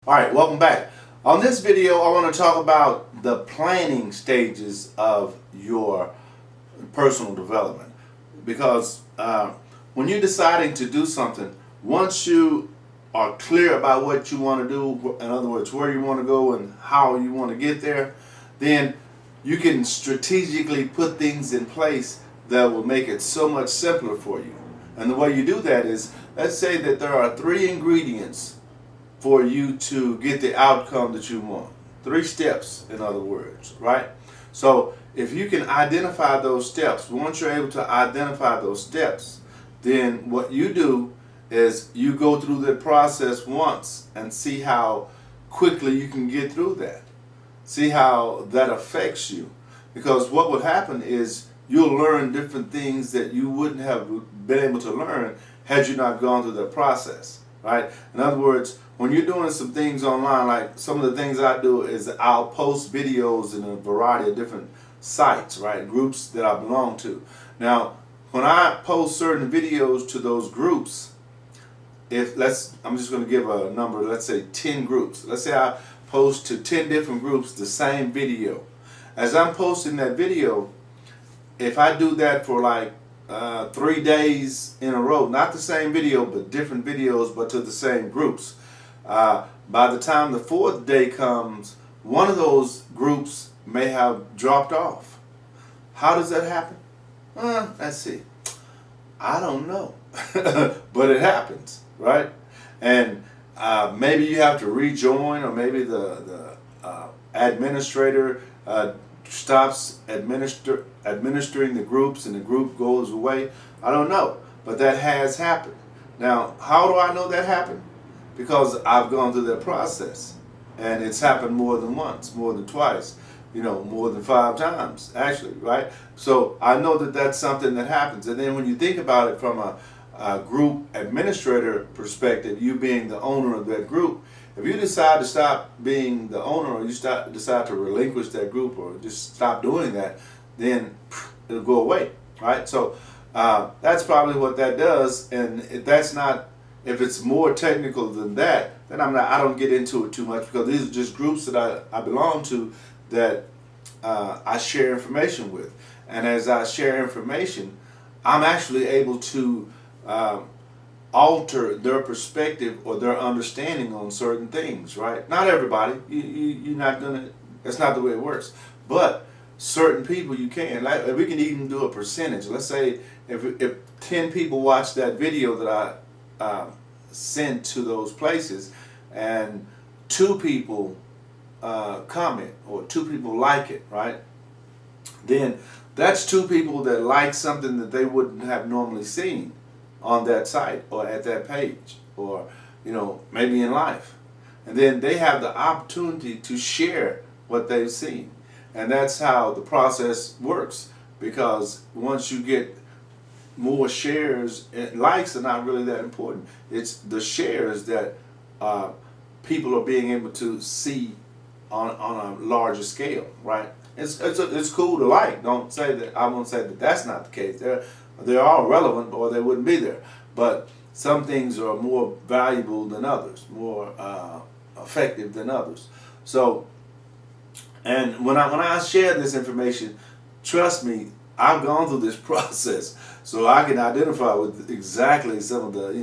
Alright, welcome back. On this video I want to talk about the planning stages of your personal development, because when you're deciding to do something, once you are clear about what you want to do, in other words where you want to go and how you want to get there, then you can strategically put things in place that will make it so much simpler for you. And the way you do that is, let's say that there are 3 ingredients for you to get the outcome that you want. 3 steps, in other words, right? So if you can identify those steps, once you're able to identify those steps, then what you do is you go through the process once and see how quickly you can get through that. See how that affects you. Because what would happen is you'll learn different things that you wouldn't have been able to learn had you not gone through that process, right? In other words, when you're doing some things online, like some of the things I do is I'll post videos in a variety of different sites, right? Groups that I belong to. Now, when I post certain videos to those groups, I'm just going to give a number, let's say 10 groups. Let's say I post to 10 different groups the same video. As I'm posting that video, if I do that for like 3 days in a row, not the same video, but different videos, but to the same groups, by the time the 4th day comes, one of those groups may have dropped off. How does that happen? Let's see. I don't know. But it happens, right? And maybe you have to rejoin, or maybe the administrator stops administering the groups and the group goes away. I don't know, but that has happened. Now, how do I know that happened? Because I've gone through that process, and it's happened more than once, more than twice, more than 5 times actually, right? So I know that that's something that happens. And then when you think about it from a group administrator perspective, you being the owner of that group, if you decide to stop being the owner, or you decide to relinquish that group, or just stop doing that, then it'll go away, right? So that's probably what that does. And if it's more technical than that, then I don't get into it too much, because these are just groups that I belong to, that I share information with. And as I share information, I'm actually able to alter their perspective or their understanding on certain things, right? Not everybody. You're not gonna. That's not the way it works. But certain people you can. Like, we can even do a percentage. Let's say if 10 people watch that video that I sent to those places, and 2 people comment, or 2 people like it, right? Then that's 2 people that like something that they wouldn't have normally seen on that site or at that page, or maybe in life. And then they have the opportunity to share what they've seen. And that's how the process works, because once you get more shares, and likes are not really that important. It's the shares that people are being able to see on a larger scale, right? It's cool to like. Don't say that. I won't say that that's not the case. They're all relevant, or they wouldn't be there. But some things are more valuable than others, more effective than others. So, and when I share this information, trust me, I've gone through this process, so I can identify with exactly some of the,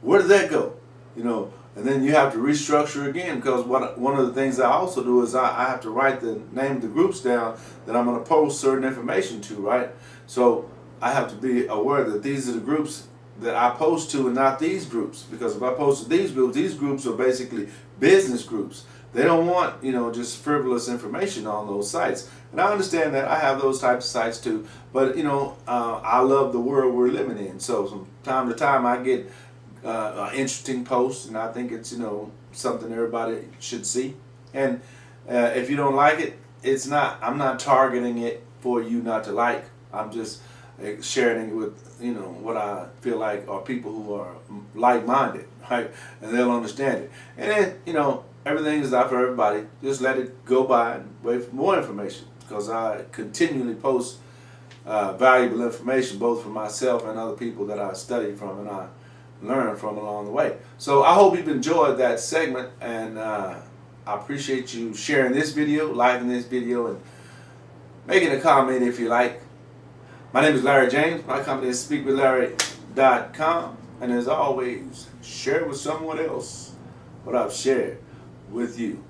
where did that go? And then you have to restructure again, because one of the things I also do is I have to write the name of the groups down that I'm going to post certain information to, right? So I have to be aware that these are the groups that I post to, and not these groups. Because if I post to these groups are basically business groups. They don't want, just frivolous information on those sites. And I understand that. I have those types of sites too. But, I love the world we're living in. So from time to time I get an interesting post, and I think it's, something everybody should see. And if you don't like it, I'm not targeting it for you not to like. I'm just sharing it with, what I feel like are people who are like-minded, right? And they'll understand it. And then, everything is not for everybody. Just let it go by and wait for more information, because I continually post valuable information, both for myself and other people that I study from, and I learn from along the way. So I hope you've enjoyed that segment, and I appreciate you sharing this video, liking this video, and making a comment if you like. My name is Larry James. My company is SpeakWithLarry.com, and as always, share with someone else what I've shared with you.